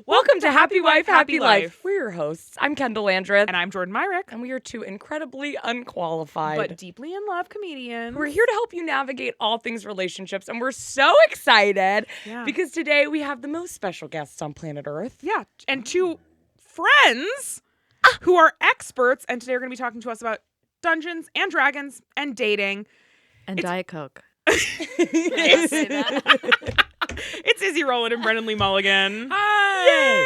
Welcome to Happy Wife, Happy Life. We're your hosts. I'm Kendahl Landreth. And I'm Jordan Myrick. And we are two incredibly unqualified, but deeply in love comedians. We're here to help you navigate all things relationships. And we're so excited because today we have the most special guests on planet Earth. Yeah. And two friends who are experts. And today we're going to be talking to us about Dungeons and Dragons and dating. And Diet Coke. It's Izzy Roland and Brennan Mulligan. Hi! Yay!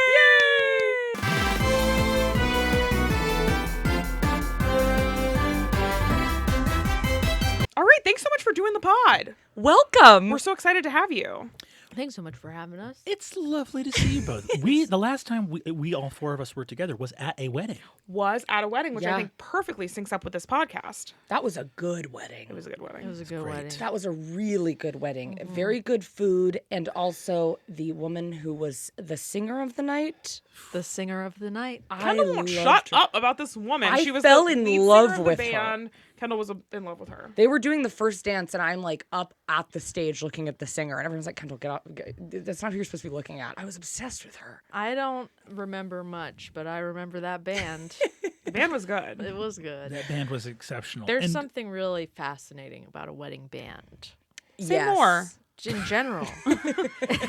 All right, thanks so much for doing the pod. Welcome. We're so excited to have you. Thanks so much for having us. It's lovely to see you both. The last time we all four of us were together was at a wedding. Was at a wedding, which I think perfectly syncs up with this podcast. That was a good wedding. It was a good wedding. It was a good wedding. That was a really good wedding. Very good food. And also the woman who was the singer of the night. The singer of the night. Kendahl won't shut up about this woman. I She was fell the in lead love singer of with the her. band. Kendahl was in love with her. They were doing the first dance, and I'm like up at the stage looking at the singer, and everyone's like, "Kendahl, get up! That's not who you're supposed to be looking at." I was obsessed with her. I don't remember much, but I remember that band. The band was good. It was good. That band was exceptional. There's something really fascinating about a wedding band. Say more. In general.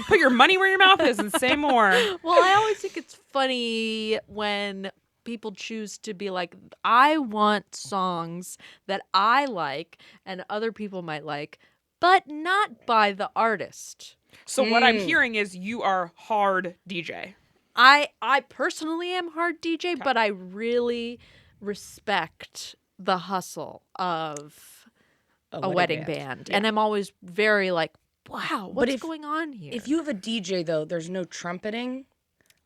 Put your money where your mouth is and say more. Well, I always think it's funny when people choose to be like, I want songs that I like and other people might like, but not by the artist. So what I'm hearing is you are hard DJ. I personally am hard DJ, but I really respect the hustle of a wedding band. Yeah. And I'm always very like, wow, what's going on here? If you have a DJ, though, there's no trumpeting.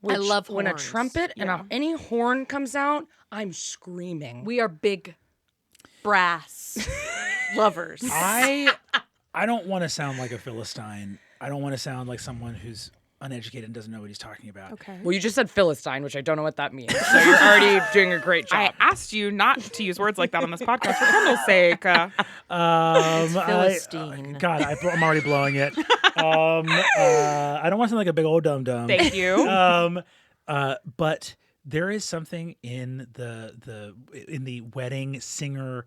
I love when a horns. trumpet and any horn comes out, I'm screaming. We are big brass lovers. I don't want to sound like a Philistine. I don't want to sound like someone who's uneducated and doesn't know what he's talking about. Okay. Well, you just said Philistine, which I don't know what that means. So you're already doing a great job. I asked you not to use words like that on this podcast for Kendall's sake. Philistine. I'm already blowing it. I don't want to sound like a big old dum-dum. Thank you. But there is something in the wedding singer.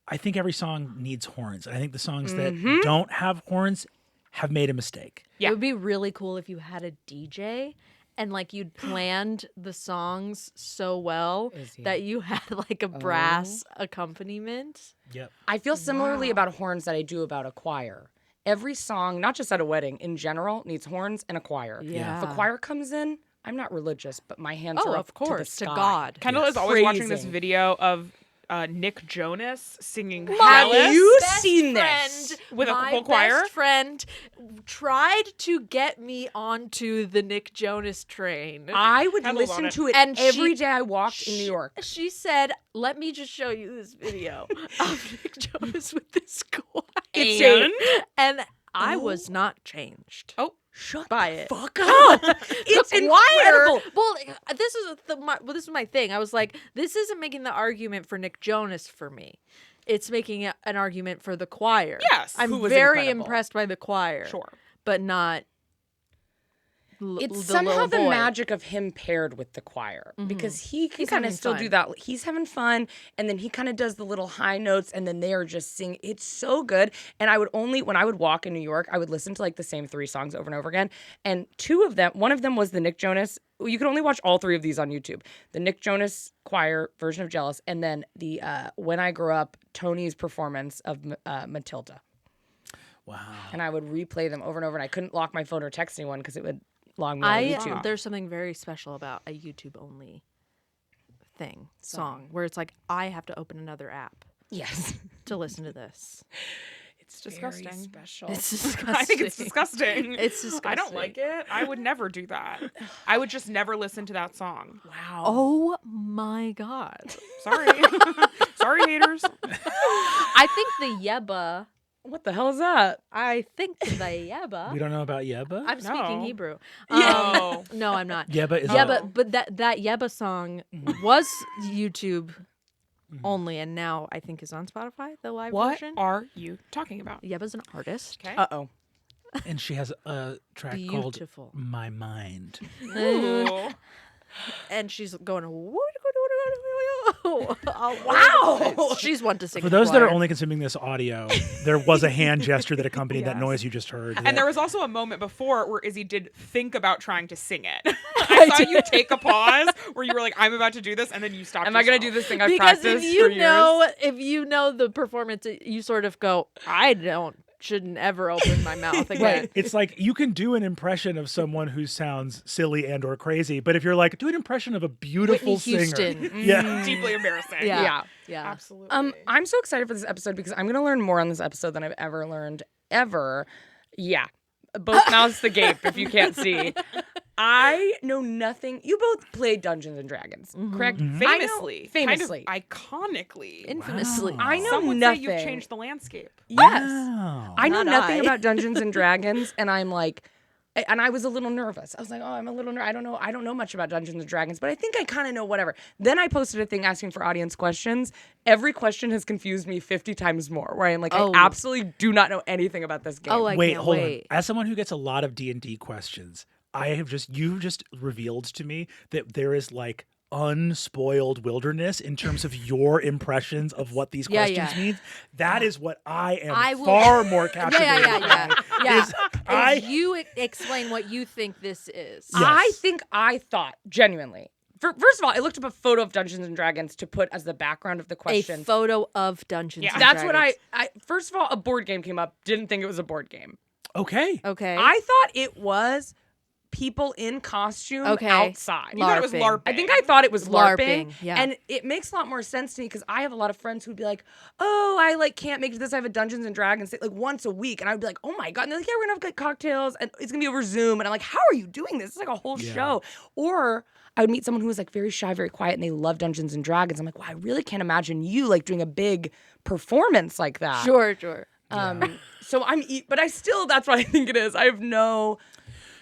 I think every song needs horns. I think the songs that don't have horns have made a mistake. Yeah. It would be really cool if you had a DJ and like you'd planned the songs so well that you had like a brass accompaniment. Yep. I feel similarly about horns that I do about a choir. Every song, not just at a wedding, in general, needs horns and a choir. Yeah. If a choir comes in, I'm not religious, but my hands are up of course, to the to sky. God. Kendall is always watching this Praising. video of Nick Jonas singing Have Alice. you Best seen friend, this? With a my whole choir? best friend tried to get me onto the Nick Jonas train. I would Kendall's listen on it. to it And every she- day I walked in New York. She said, "Let me just show you this video of Nick Jonas with this choir." And I was not changed. Oh, Shut by the it. fuck up. It's The choir- incredible. Well, this is my thing. I was like, this isn't making the argument for Nick Jonas for me. It's making an argument for the choir. Yes, I'm who was very incredible. impressed by the choir. sure. But not It's the somehow little the boy. magic of him paired with the choir because he can He's kind of having still fun. do that. He's having fun, and then he kind of does the little high notes, and then they are just singing. It's so good. And when I would walk in New York, I would listen to like the same 3 songs over and over again. And one of them was the Nick Jonas. You could only watch all 3 of these on YouTube. The Nick Jonas choir version of Jealous, and then the When I Grew Up, Tony's performance of Matilda. Wow. And I would replay them over and over, and I couldn't lock my phone or text anyone because it would log me on YouTube. There's something very special about a YouTube only song where it's like I have to open another app Yes. to listen to this. It's disgusting. Very special. It's disgusting. I think it's disgusting. It's disgusting. I don't like it. I would never do that. I would just never listen to that song. Wow. Oh my God. Sorry. Sorry, haters. I think the Yeba. What the hell is that? I think the Yeba. We don't know about Yeba? I'm speaking No. Hebrew. No. No, I'm not. Yeba is But that Yeba song was YouTube only, and now I think is on Spotify, the live What version. are you talking about? Yeba's an artist. Okay. Uh-oh. And she has a track Beautiful. called My Mind. Ooh. And she's going, Wow. She's one to sing. For in the those that are choir. only consuming this audio, there was a hand gesture that accompanied that Yes. noise you just heard. And there was also a moment before where Izzy did think about trying to sing it. I saw you take a pause where you were like, I'm about to do this, and then you stopped. Am I going to do this thing I've Because practiced if for you years? know, if you know the performance, you sort of go, shouldn't ever open my mouth again. Right. It's like you can do an impression of someone who sounds silly and or crazy, but if you're like, do an impression of a beautiful Whitney singer. Houston. Yeah. Deeply embarrassing. Yeah. Absolutely. I'm so excited for this episode because I'm going to learn more on this episode than I've ever learned ever. Yeah. Both mouths the gape if you can't see. I know nothing. You both played Dungeons and Dragons, correct? Mhm. I know- Famously. famously. Kind of iconically. Infamously. Wow. I know Some would nothing. say you've changed the landscape. Yes. Wow. I know Not nothing I. about Dungeons and Dragons, and I'm like, and I was a little nervous. I was like, oh, I'm a little I don't know much about Dungeons and Dragons, but I think I kind of know whatever. Then I posted a thing asking for audience questions. Every question has confused me 50 times more, where I'm like, Oh. I absolutely do not know anything about this game. Oh, I Wait, can't hold wait. on. As someone who gets a lot of D&D questions, you've just revealed to me that there is like unspoiled wilderness in terms of your impressions of what these Yeah, questions yeah. mean. That is what I am I will- far more captivated Yeah. by. Is I You explain what you think this is. Yes. I think I thought genuinely. First of all, I looked up a photo of Dungeons and Dragons to put as the background of the A question. photo of Dungeons. Yeah. and That's what Dragons. I. First of all, a board game came up. Didn't think it was a board game. okay. Okay. I thought it was people in costume Okay. outside. You thought it was LARPing. LARPing. I think I thought it was LARPing. LARPing, yeah. And it makes a lot more sense to me because I have a lot of friends who'd be like, oh, I like can't make this. I have a Dungeons and Dragons thing, like once a week. And I'd be like, oh my God. And they're like, yeah, we're gonna have like cocktails and it's gonna be over Zoom. And I'm like, how are you doing this? It's like a whole Yeah. show. Or I would meet someone who was like very shy, very quiet, and they love Dungeons and Dragons. I'm like, well, I really can't imagine you like doing a big performance like that. Sure. So but I still, that's what I think it is. I have no.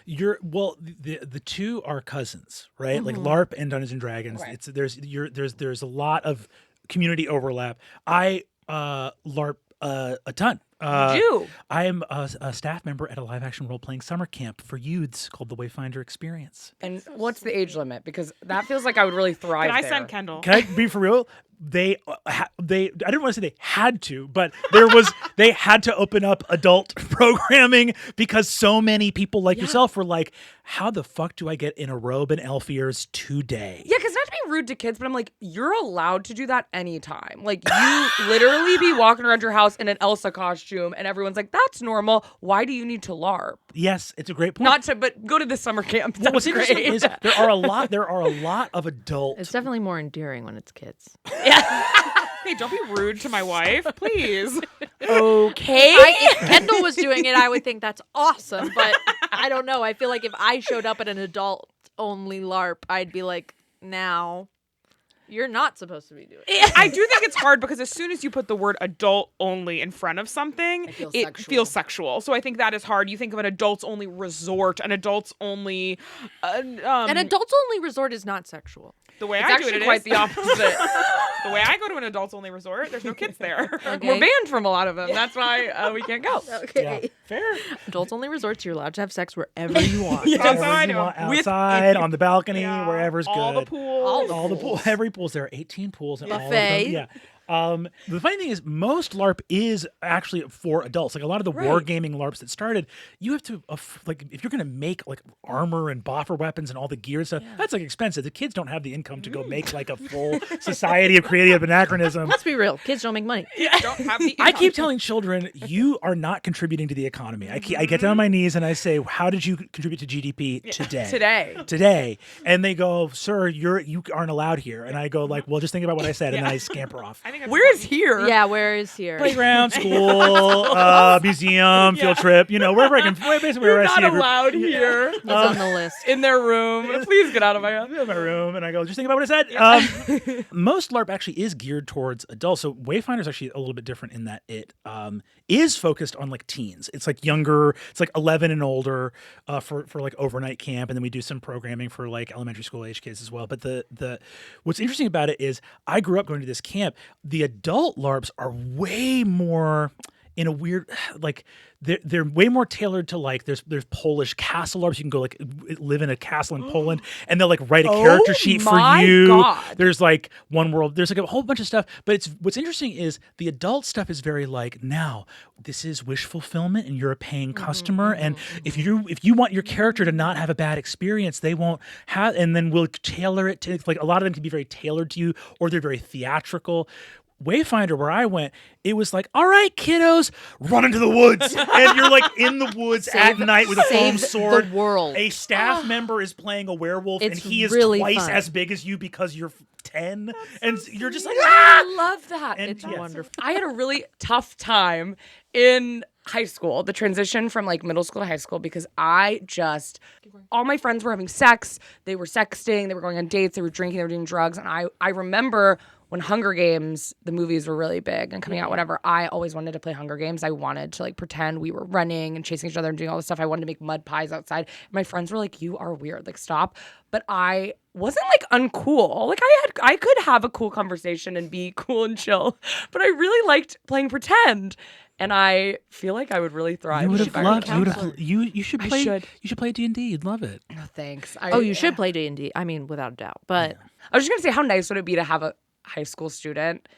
The two are cousins, right? Like LARP and Dungeons and Dragons. Right. There's a lot of community overlap. I LARP a ton. You do. I am a staff member at a live action role playing summer camp for youths called the Wayfinder Experience. And what's the age limit? Because that feels like I would really thrive Can I there. send Kendahl? Can I be for real? They I didn't want to say they had to, but they had to open up adult programming because so many people like yourself were like, how the fuck do I get in a robe and elf ears today? Yeah, because not to be rude to kids, but I'm like, you're allowed to do that anytime. Like, you literally be walking around your house in an Elsa costume, and everyone's like, that's normal. Why do you need to LARP? Yes, it's a great point. Not to, but go to the summer camp. Well, what's That's interesting great. is there are a lot of adult. It's definitely more endearing when it's kids. Hey, don't be rude to my wife, please. Okay. If Kendahl was doing it, I would think that's awesome. But I don't know. I feel like if I showed up at an adult-only LARP, I'd be like, now, you're not supposed to be doing it. I do think it's hard because as soon as you put the word adult only in front of something, it feels sexual. So I think that is hard. You think of an adults only resort, an adults only. An adults-only resort is not sexual. The way It's I do actually it, quite is. the opposite. The way I go to an adults only resort, there's no kids there. Okay. We're banned from a lot of them. That's why we can't go. Okay. Fair. Adults-only resorts, you're allowed to have sex wherever you want. That's Wherever how I you do. want, With- outside, on the balcony, Yeah, wherever's all good. the pools. All the pool, every pools. There are 18 pools, and all of Buffet. them. Yeah. The funny thing is, most LARP is actually for adults. Like a lot of the wargaming LARPs that started, you have to like if you're going to make like armor and boffer weapons and all the gear and stuff. That's like expensive. The kids don't have the income to go make like a full Society of Creative Anachronism. Let's be real. Kids don't make money. Don't have the I keep telling children, you are not contributing to the economy. I get down on my knees and I say, how did you contribute to GDP today? Today. And they go, sir, you aren't allowed here. And I go like, well, just think about what I said. And then I scamper off. I think that's Where is here? Yeah, where is here? Playground, school, museum, field trip, wherever I can. Basically, wherever You're I see not a group. allowed here. It's on the list. In their room. Please get out of my house. In my room, and I go, just think about what I said. Most LARP actually is geared towards adults. So Wayfinder is actually a little bit different in that it is focused on like teens. It's like younger. It's like 11 and older for like overnight camp, and then we do some programming for like elementary school age kids as well. But the what's interesting about it is I grew up going to this camp. The adult LARPs are way more in a weird, like they're way more tailored to like there's Polish castle LARPs. You can go like live in a castle in Poland, and they'll like write a character sheet for you. God. There's like One World. There's like a whole bunch of stuff. But what's interesting is the adult stuff is very like, now this is wish fulfillment, and you're a paying customer, and if you want your character to not have a bad experience, they won't have, and then we'll tailor it to, like, a lot of them can be very tailored to you, or they're very theatrical. Wayfinder, where I went, it was like, all right, kiddos, run into the woods. And you're like in the woods at night with a foam sword. The world. A staff member is playing a werewolf, and he is really twice fun. as big as you because you're 10. And you're just like, I love that. And It's wonderful. I had a really tough time in high school, the transition from like middle school to high school, because all my friends were having sex. They were sexting. They were going on dates. They were drinking. They were doing drugs. And I remember when Hunger Games, the movies were really big and coming out, whatever, I always wanted to play Hunger Games. I wanted to like pretend we were running and chasing each other and doing all this stuff. I wanted to make mud pies outside. My friends were like, you are weird, like stop. But I wasn't like uncool. Like I could have a cool conversation and be cool and chill, but I really liked playing pretend. And I feel like I would really thrive. you would have loved. You should play. should. You should play D&D. You'd love it. No, thanks. You should play D&D. I mean, without a doubt. But I was just gonna say, how nice would it be to have a high school student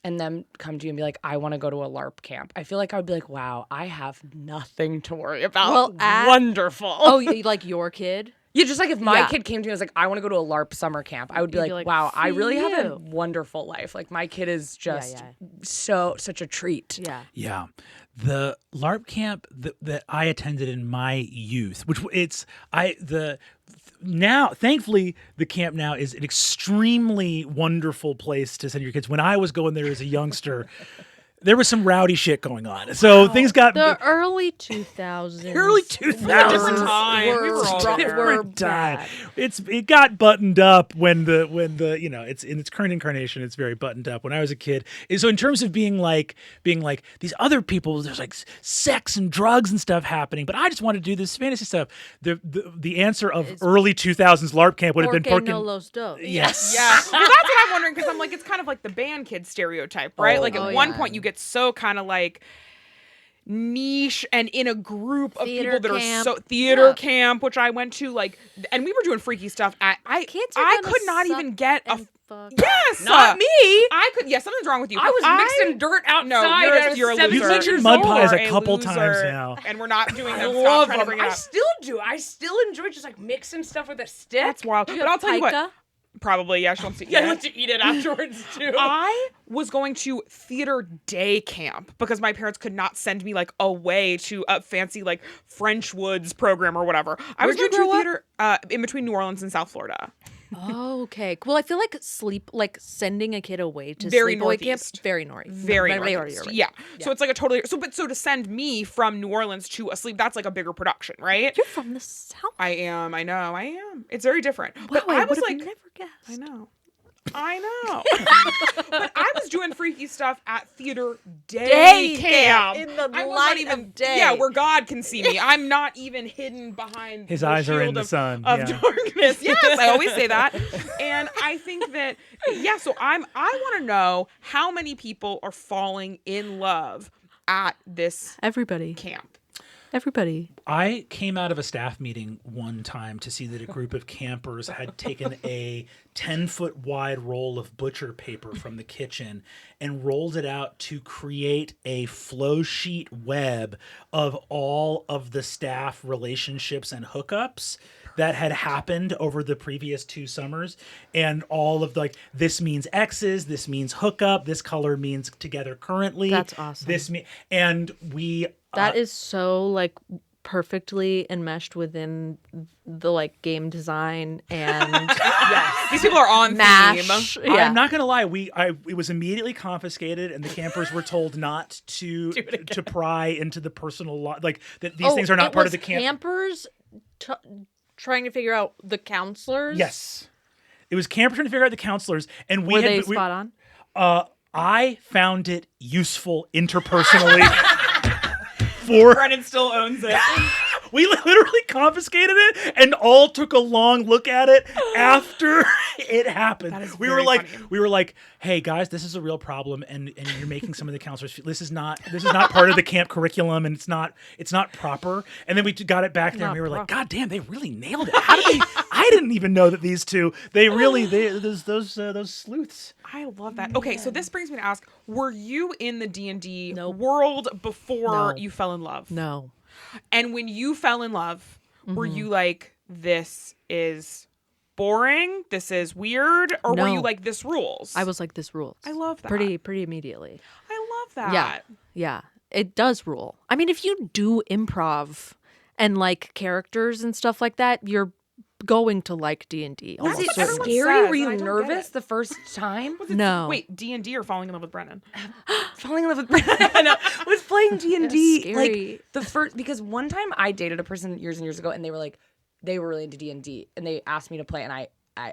and then come to you and be like, I want to go to a LARP camp. I feel like I would be like, wow, I have nothing to worry about. Wonderful. Oh, like your kid? Yeah, just like if my kid came to me and was like, I want to go to a LARP summer camp, I would be like, wow, I really have a wonderful life. Like my kid is just such a treat. Yeah. Yeah. The LARP camp that I attended in my youth, now, thankfully, the camp now is an extremely wonderful place to send your kids. When I was going there as a youngster, there was some rowdy shit going on. So things got... The early 2000s. Early 2000s. Different time. We were all there. Different time. It got buttoned up when the it's in its current incarnation, it's very buttoned up. When I was a kid, and so in terms of being like these other people, there's like sex and drugs and stuff happening, but I just want to do this fantasy stuff. The answer of early 2000s LARP camp would have been Porque no los dos. Yes. Yeah. Well, that's what I'm wondering, because I'm like, it's kind of like the band kid stereotype, right? At one point you get so kind of like niche and in a group of Theater people that camp. are so theater camp, which I went to, like, and we were doing freaky stuff at I could not even get a yes, Not me. I could. Yeah, something's wrong with you. I was mixing dirt outside. No, you're a loser. You've mentioned mud pies a couple times now, and we're not doing I them. love Stop trying to bring it them. up. I still do. I still enjoy just like mixing stuff with a stick. That's wild. But I'll tell you what. Probably, yeah. She wants to eat Yeah, I it. like to eat it afterwards too. I was going to theater day camp because my parents could not send me like away to a fancy like French Woods program or whatever. I was Where'd going you to grow theater in between New Orleans and South Florida. Oh, okay. Well, I feel like sending a kid away to Very sleepaway camp, northeast. very north. Very Right. northeast. Yeah. So it's like a totally so to send me from New Orleans to a sleep, that's like a bigger production, right? You're from the South. I am. I know. I am. It's very different. Wow, But I was like, never guessed. I know. But I was doing freaky stuff at theater day camp. In the I was light not even, of day. Yeah, where God can see me. I'm not even hidden behind his the eyes are in shield the of, sun. of Yeah. darkness. Yes, I always say that. And I think that, so I want to know how many people are falling in love at this Everybody. camp. Everybody. I came out of a staff meeting one time to see that a group of campers had taken a 10-foot wide roll of butcher paper from the kitchen and rolled it out to create a flow sheet web of all of the staff relationships and hookups that had happened over the previous 2 summers, and all of like, this means exes, this means hookup, this color means together currently. That's awesome. That is so like perfectly enmeshed within the like game design and Yes. These people are on MASH. theme. Yeah. I'm not gonna lie. It was immediately confiscated, and the campers were told not to pry into the personal like that. These things are not part of the camp. Campers trying to figure out the counselors. Yes, it was campers trying to figure out the counselors, and Were they spot on? I found it useful interpersonally. For Brennan still owns it. We literally confiscated it and all took a long look at it after it happened. That is we very funny. we were like, hey guys, this is a real problem, and you're making some of the counselors. This is not part of the camp curriculum, and it's not proper. And then we got it back there, and we were like, God damn, they really nailed it. How did they? I didn't even know that these two. Those sleuths. I love that. Okay, so this brings me to ask: were you in the D&D Nope. world before No. you fell in love? No. And when you fell in love, were you like, this is boring, this is weird, or were No. you like, this rules? I was like, this rules. I love that. Pretty immediately. I love that. Yeah. Yeah. It does rule. I mean, if you do improv and like characters and stuff like that, you're going to like D&D. Was almost it everyone certainly. scary? says, Were and you I don't get nervous it. the first time? Was it, No. Wait, D&D or falling in love with Brennan? Falling in love with Brennan. I was playing D&D scary. like the first, because one time I dated a person years and years ago, and they were really into D&D, and they asked me to play, and I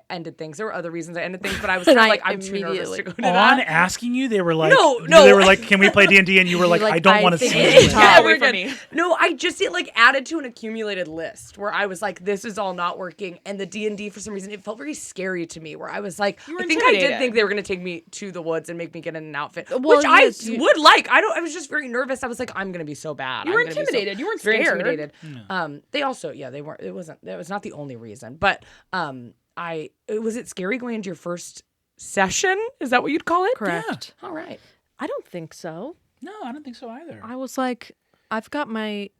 ended things. There were other reasons I ended things, but I was kind of like, I'm too nervous to go to On that. asking you, they were like, No. they were like, can we play D&D? And you were like, like, I don't I want to think see it's you. time. Get Yeah, away we're from good. me. No, I just it like added to an accumulated list where I was like, this is all not working. And the D&D, for some reason, it felt very scary to me, where I was like, You were I think I did intimidated. think they were going to take me to the woods and make me get in an outfit, Well, which yes, I would like. I was just very nervous. I was like, I'm going to be so bad. You were I'm gonna be so- intimidated. You weren't very scared. intimidated. They also, they weren't, that was not the only reason, but was it scary going into your first session? Is that what you'd call it? Correct. All right. I don't think so. No, I don't think so either. I was like, I've got a,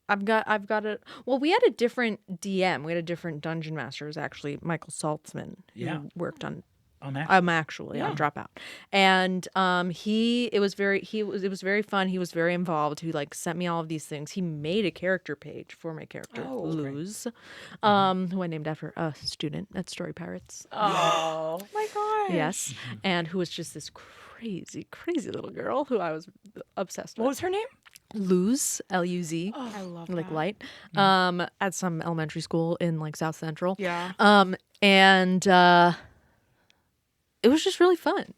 well, we had a different DM. We had a different dungeon master. It was actually Michael Saltzman who Yeah. worked on Actually. on Dropout. And it was very fun. He was very involved. He like sent me all of these things. He made a character page for my character, Luz, who I named after a student at Story Pirates. Oh my gosh. Yes. And who was just this crazy, crazy little girl who I was obsessed with. What was her name? Luz, Luz. I love Like that. light, at some elementary school in like South Central. Yeah. And it was just really fun.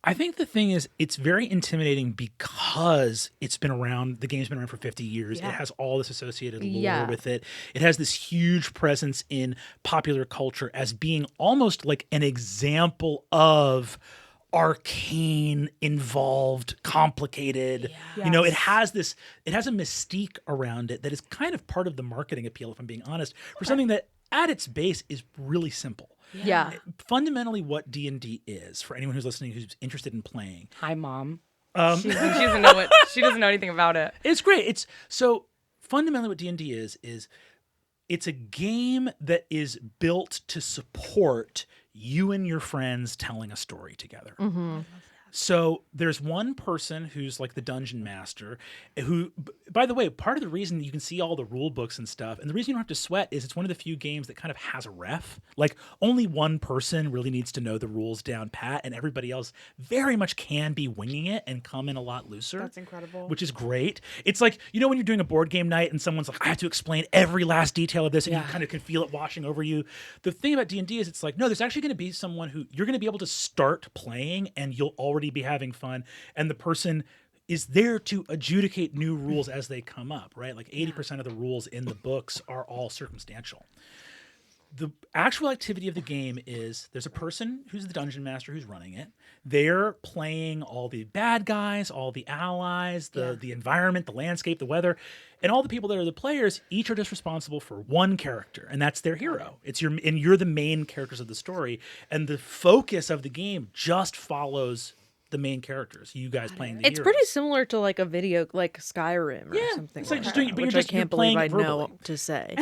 I think the thing is, it's very intimidating because it's been around. The game's been around for 50 years. Yeah. It has all this associated lore Yeah. with it. It has this huge presence in popular culture as being almost like an example of arcane, involved, complicated. You know, it has a mystique around it that is kind of part of the marketing appeal, if I'm being honest, for something that at its base is really simple. Yeah. Fundamentally, what D&D is, for anyone who's listening who's interested in playing, Hi, Mom. She doesn't know it. She doesn't know anything about it. it's great. It's so fundamentally what D&D is it's a game that is built to support you and your friends telling a story together. Mm-hmm. So there's one person who's like the dungeon master who, by the way, part of the reason you can see all the rule books and stuff, and the reason you don't have to sweat is it's one of the few games that kind of has a ref. Like only one person really needs to know the rules down pat, and everybody else very much can be winging it and come in a lot looser. That's incredible. Which is great. It's like, you know, when you're doing a board game night and someone's like, I have to explain every last detail of this, and you kind of can feel it washing over you. The thing about D&D is it's like, no, there's actually going to be someone who you're going to be able to start playing and you'll already be having fun, and the person is there to adjudicate new rules as they come up, right? Like 80% of the rules in the books are all circumstantial. The actual activity of the game is there's a person who's the dungeon master who's running it. They're playing all the bad guys, all the allies, the environment, the landscape, the weather, and all the people that are the players each are just responsible for one character, and that's their hero. You're the main characters of the story, and the focus of the game just follows the main characters, you guys playing the It's heroes. pretty similar to like a video, like Skyrim or something. It's like like just that, doing- but you're which just- I can't you're believe playing I it know verbally. to say.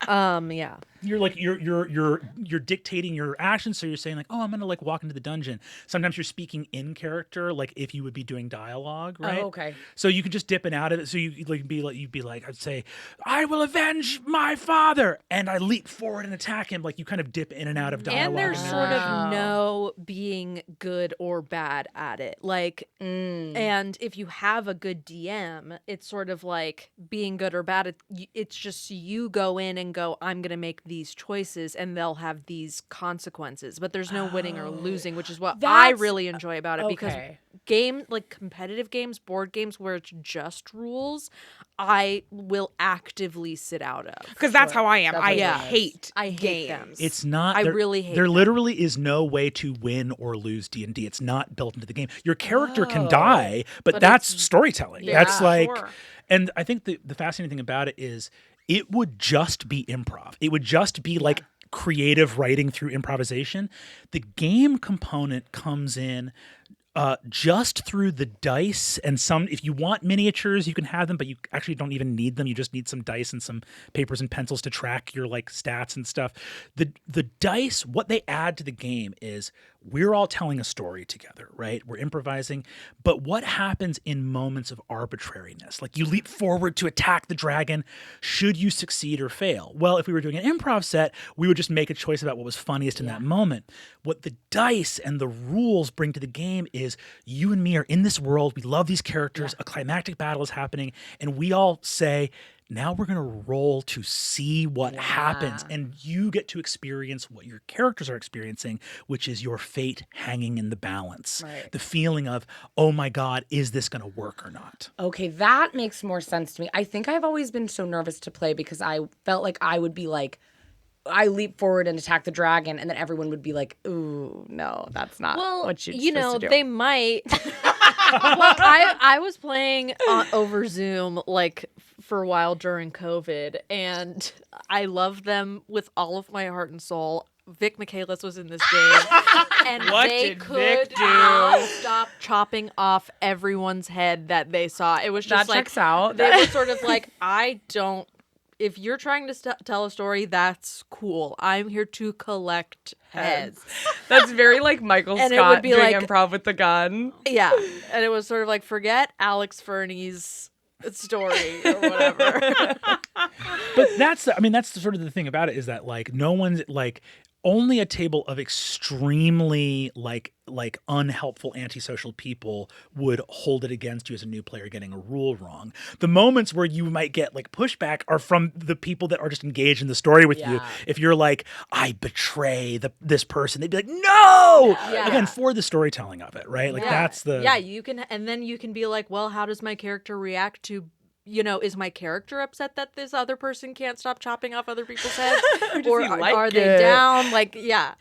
Yeah. You're like you're dictating your actions, so you're saying like, oh, I'm gonna like walk into the dungeon. Sometimes you're speaking in character, like if you would be doing dialogue, right? Oh, okay. So you could just dip in out of it. So you'd be like, I'd say, I will avenge my father, and I leap forward and attack him. Like you kind of dip in and out of dialogue. And there's in sort narration. of no being good or bad at it. Like, and if you have a good DM, it's sort of like being good or bad. It's just you go in and go, I'm going to make these choices and they'll have these consequences. But there's no winning or losing, which is what I That's- really enjoy about it because Okay. competitive games, board games where it's just rules, I will actively sit out of. Because that's how I am. I hate hate them. It's not. I really hate There them. literally is no way to win or lose D&D. It's not built into the game. Your character can die, but that's storytelling. Yeah, that's like, sure. and I think the fascinating thing about it is it would just be improv. It would just be like creative writing through improvisation. The game component comes in just through the dice and some, if you want miniatures, you can have them, but you actually don't even need them. You just need some dice and some papers and pencils to track your like stats and stuff. The dice, what they add to the game is we're all telling a story together, right? We're improvising, but what happens in moments of arbitrariness? Like you leap forward to attack the dragon. Should you succeed or fail? Well, if we were doing an improv set, we would just make a choice about what was funniest in that moment. What the dice and the rules bring to the game is you and me are in this world. We love these characters. A climactic battle is happening. And we all say, now we're going to roll to see what happens. And you get to experience what your characters are experiencing, which is your fate hanging in the balance. Right. The feeling of, oh my God, is this going to work or not? Okay, that makes more sense to me. I think I've always been so nervous to play because I felt like I would be like, I leap forward and attack the dragon, and then everyone would be like, ooh, no, that's not what you're supposed to do. They might. I was playing over Zoom like for a while during COVID, and I loved them with all of my heart and soul. Vic Michaelis was in this game, and they could not stop chopping off everyone's head that they saw. It was just that checks out. They were sort of like, if you're trying to tell a story, that's cool. I'm here to collect heads. That's very like Michael And it Scott would be doing like- improv with the gun. Yeah. And it was sort of like, forget Alex Fernie's story or whatever. But that's sort of the thing about it is that like no one's like only a table of extremely like unhelpful antisocial people would hold it against you as a new player getting a rule wrong. The moments where you might get like pushback are from the people that are just engaged in the story with you. If you're like, I betray this person, they'd be like, no! Yeah. Again, for the storytelling of it, right? Like that's the... Yeah, you can, and then you can be like, well, how does my character react to, is my character upset that this other person can't stop chopping off other people's heads? or are they down? Like, yeah.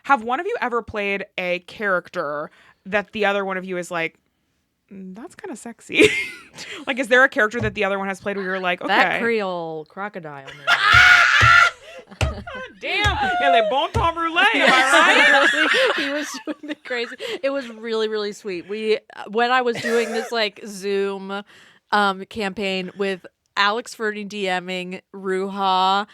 Have one of you ever played a character that the other one of you is like, that's kind of sexy? Like, is there a character that the other one has played where you're like, okay. That Creole crocodile. Damn. Le bon temps roulé, am I right? He was doing the crazy. It was really, really sweet. When I was doing this like Zoom campaign with Alex Fernie DMing, Ruha,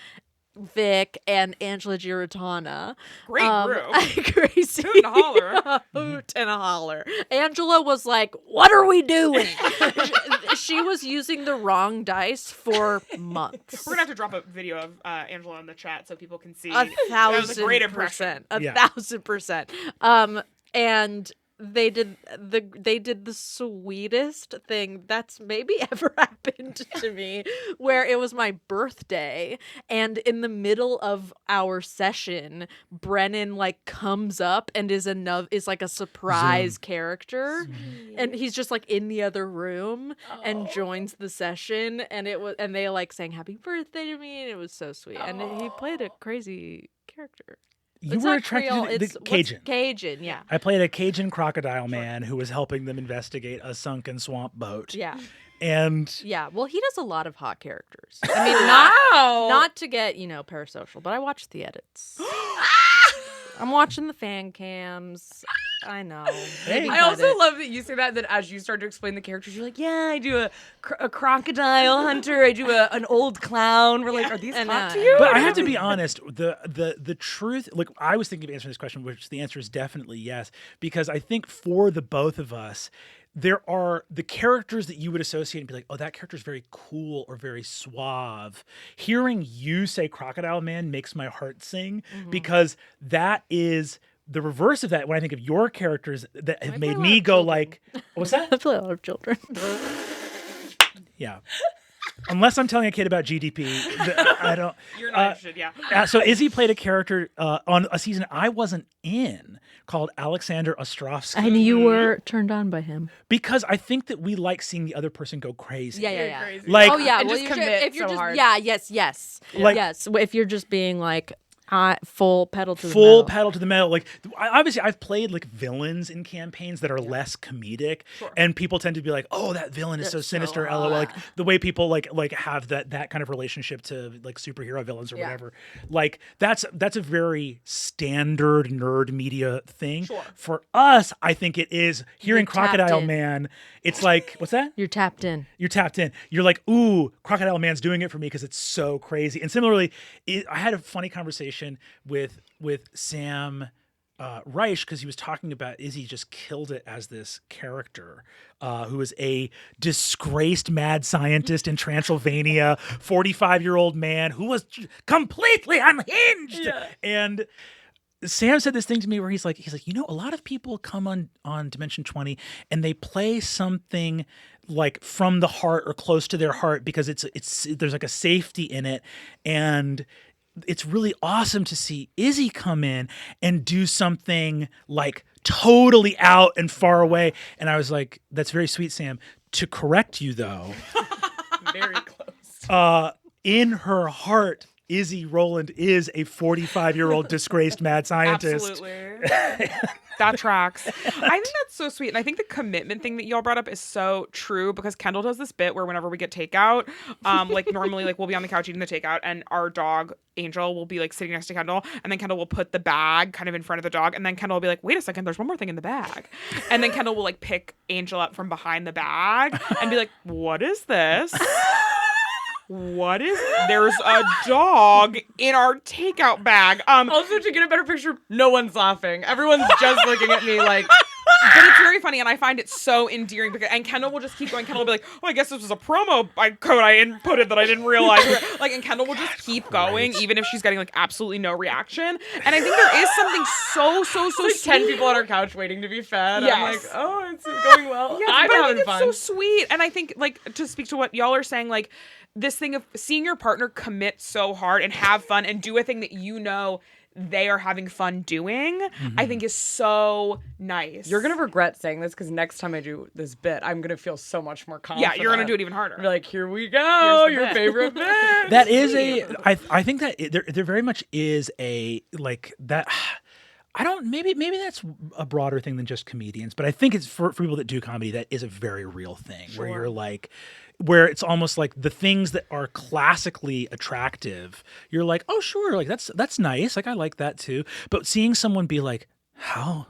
Vic, and Angela Giratana. Great group. Crazy. Hoot and a holler. Hoot and a holler. Angela was like, what are we doing? She was using the wrong dice for months. We're going to have to drop a video of Angela in the chat so people can see. 1,000%. That was a great impression. 1,000%. And they did the sweetest thing that's maybe ever happened to me, where it was my birthday, and in the middle of our session, Brennan like comes up and is like a surprise character, and he's just like in the other room and joins the session, and they like sang happy birthday to me, and it was so sweet, and he played a crazy character. You were attracted to the Cajun. Cajun, yeah. I played a Cajun crocodile man who was helping them investigate a sunken swamp boat. Yeah. And yeah, well, he does a lot of hot characters. I mean, not to get, parasocial, but I watch the edits. I'm watching the fan cams. I know. Hey. I also love that you say that as you start to explain the characters, you're like, yeah, I do a crocodile hunter. I do an old clown. We're like, are these hot to you? But I have to be honest, the truth, like I was thinking of answering this question, which the answer is definitely yes, because I think for the both of us, there are the characters that you would associate and be like, oh, that character is very cool or very suave. Hearing you say Crocodile Man makes my heart sing, because that is the reverse of that. When I think of your characters that have made me go like, what's that? I play a lot of children. Yeah. unless I'm telling a kid about GDP, I don't. You're not interested, yeah. So Izzy played a character on a season I wasn't in called Alexander Ostrovsky. And you were turned on by him. Because I think that we like seeing the other person go crazy. Yeah. Crazy. Like, Oh yeah, And well, just you're commit if you're so just hard. yes. Like- yes. If you're just being like full pedal to the full metal. pedal to the metal. Like, obviously, I've played like villains in campaigns that are less comedic, and people tend to be like, "Oh, that villain is so sinister." LOL. Like the way people like have that kind of relationship to like superhero villains or whatever. Like that's a very standard nerd media thing. For us, I think it is hearing You're tapped Crocodile in. Man. It's like, what's that? You're tapped in. You're tapped in. You're like, ooh, Crocodile Man's doing it for me because it's so crazy. And similarly, I had a funny conversation with Sam Reich because he was talking about Izzy just killed it as this character who is a disgraced mad scientist in Transylvania, 45-year-old man who was completely unhinged. And Sam said this thing to me where he's like, a lot of people come on Dimension 20 and they play something like from the heart or close to their heart because there's like a safety in it, and it's really awesome to see Izzy come in and do something like totally out and far away. And I was like, that's very sweet, Sam. To correct you though, Very close. in her heart, Izzy Roland is a 45-year-old disgraced mad scientist. Absolutely. That tracks. I think that's so sweet. And I think the commitment thing that y'all brought up is so true because Kendahl does this bit where whenever we get takeout, like normally like we'll be on the couch eating the takeout and our dog Angel will be like sitting next to Kendahl, and then Kendahl will put the bag kind of in front of the dog, and then Kendahl will be like, wait a second, there's one more thing in the bag. And then Kendahl will like pick Angel up from behind the bag and be like, what is this? There's a dog in our takeout bag. Also, to get a better picture, no one's laughing. Everyone's just looking at me like. But it's very funny, and I find it so endearing because, and Kendahl will just keep going. Kendahl will be like, "Oh, I guess this was a promo code I inputted that I didn't realize." Like, and Kendahl will just keep going, even if she's getting like absolutely no reaction. And I think there is something so Like sweet. 10 people on our couch waiting to be fed. Yes. I'm like, oh, it's going well. Yeah, I'm but I having think fun. it's so sweet. And I think, like, to speak to what y'all are saying, like, this thing of seeing your partner commit so hard and have fun and do a thing that you know they are having fun doing, I think is so nice. You're going to regret saying this because next time I do this bit, I'm going to feel so much more confident. Yeah, you're going to do it even harder. Be like, here we go, Here's the your bit. favorite bit. That is I think that there very much is a like that. I don't, maybe that's a broader thing than just comedians, but I think it's for people that do comedy, that is a very real thing where you're like, where it's almost like the things that are classically attractive, you're like, oh sure, like that's nice, like I like that too. But seeing someone be like, how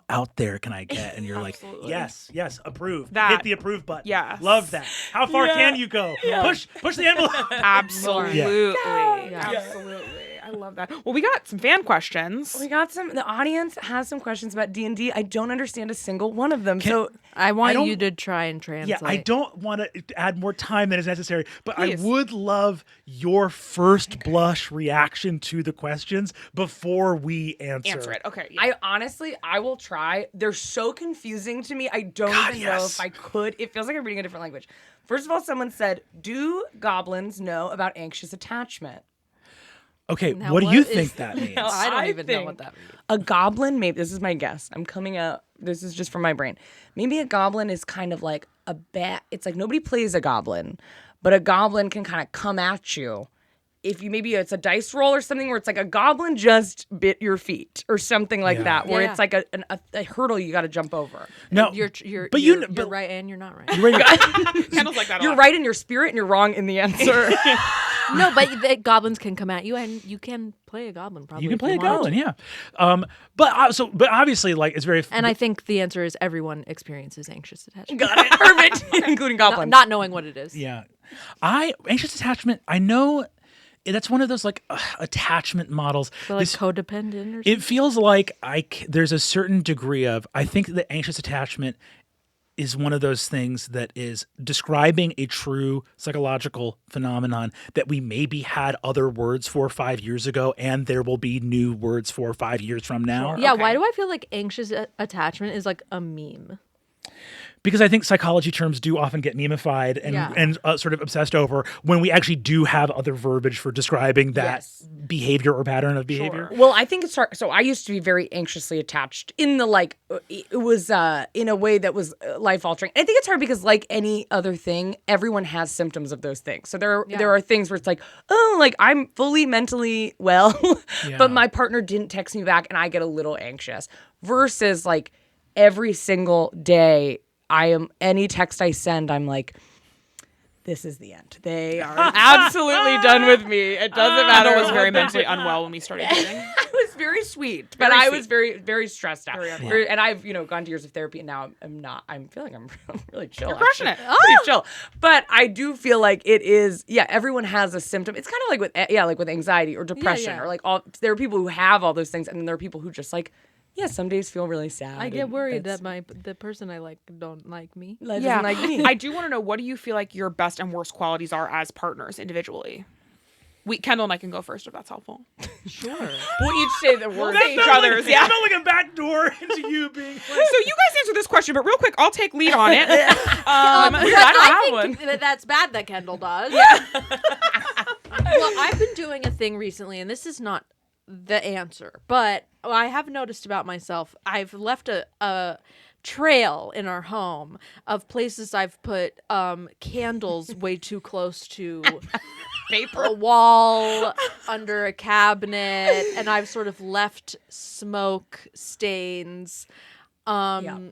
out there can I get? And you're like, yes, approve. That- Hit the approve button. Yes. Love that. How far can you go? Push the envelope. Absolutely. Yeah. Absolutely. I love that. Well, we got some fan questions. We got the audience has some questions about D&D. I don't understand a single one of them. So I want don't- you to try and translate. Yeah, I don't want to add more time than is necessary, but Please. I would love your first blush reaction to the questions before we answer Answer it. Okay. Yeah. I honestly, I will try. They're so confusing to me. I don't even know if I could. It feels like I'm reading a different language. First of all, someone said, do goblins know about anxious attachment? Okay, Now, what do what you is- think that means? I don't I even know think what that means. A goblin, maybe, this is my guess. I'm coming out, this is just from my brain. Maybe a goblin is kind of like a bat. It's like nobody plays a goblin, but a goblin can kind of come at you. If you, maybe it's a dice roll or something where it's like a goblin just bit your feet or something like Yeah. that, where Yeah. it's like a hurdle you got to jump over. No, You're right and you're not right. Kendall's like that a You're lot. right. right in your spirit and you're wrong in the answer. No, but the goblins can come at you, and you can play a goblin. Probably you can if play a want goblin, to. yeah. But obviously, like it's very. And I think the answer is everyone experiences anxious attachment. Got it. Perfect. Including goblins. Not knowing what it is. Yeah, anxious attachment. I know that's one of those like attachment models. So like codependent or something. It feels like there's a certain degree of. I think that anxious attachment is one of those things that is describing a true psychological phenomenon that we maybe had other words for 5 years ago, and there will be new words for 5 years from now. Yeah, Okay. why do I feel like anxious attachment is like a meme? because I think psychology terms do often get memeified and sort of obsessed over when we actually do have other verbiage for describing that behavior or pattern of behavior. Well, I think it's hard. So I used to be very anxiously attached in the like, it was in a way that was life altering. I think it's hard because like any other thing, everyone has symptoms of those things. So there are things where it's like, oh, like I'm fully mentally well, but my partner didn't text me back and I get a little anxious versus like every single day any text I send, I'm like, this is the end. They are absolutely done with me. It doesn't matter. I was very mentally unwell when we started dating. I was very sweet, but I was very, very stressed out. And I've, gone to years of therapy, and now I'm not. I'm feeling I'm really chill. You're crushing it. Pretty chill. But I do feel like it is. Yeah, everyone has a symptom. It's kind of like with anxiety or depression or like all. There are people who have all those things, and then there are people who just like. Yeah, some days feel really sad. I get worried that the person I like don't like me. Doesn't like me. I do want to know, what do you feel like your best and worst qualities are as partners individually? Kendahl and I can go first if that's helpful. Sure. We'll each say the words. Say each other's. It's not like a back door into you being. Like... So you guys answer this question, but real quick, I'll take lead on it. I think that's bad that Kendahl does. Yeah. Well, I've been doing a thing recently, and this is not the answer, but I have noticed about myself, I've left a trail in our home of places I've put candles way too close to a wall, under a cabinet, and I've sort of left smoke stains all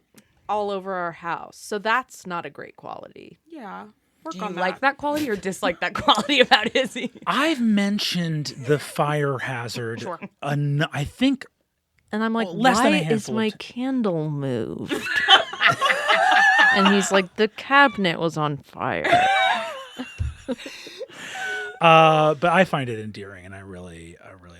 over our house. So that's not a great quality. Yeah. Do you like that quality or dislike that quality about Izzy? I've mentioned the fire hazard. Sure. I think. And I'm like, less than a why handful is my candle moved? And he's like, the cabinet was on fire. But I find it endearing, and I really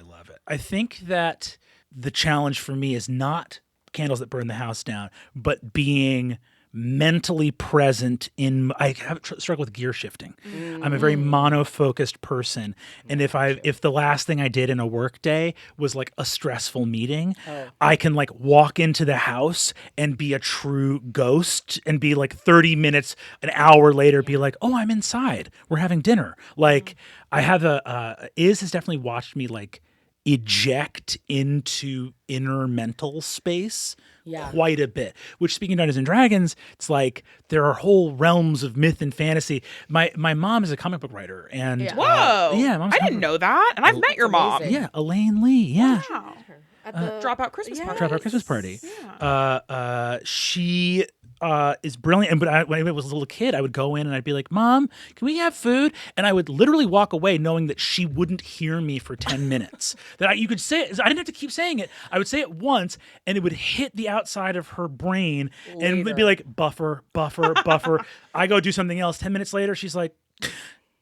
love it. I think that the challenge for me is not candles that burn the house down, but being mentally present I have struggle with gear shifting. I'm a very mono-focused person, and if the last thing I did in a work day was like a stressful meeting, I can like walk into the house and be a true ghost and be like 30 minutes, an hour later, be like, oh, I'm inside. We're having dinner. Like I have Iz has definitely watched me like eject into inner mental space quite a bit, which, speaking of Dungeons and Dragons, it's like there are whole realms of myth and fantasy. My mom is a comic book writer, and whoa, Mom's I didn't know that, and I've met your mom. Yeah, Elaine Lee. Yeah, wow. At the Dropout Christmas Party. Dropout Christmas Party. Yeah. She is brilliant. But when I was a little kid, I would go in and I'd be like, Mom, can we have food? And I would literally walk away knowing that she wouldn't hear me for 10 minutes. You could say it. I didn't have to keep saying it. I would say it once and it would hit the outside of her brain and it'd be like, buffer. I go do something else. 10 minutes later, she's like,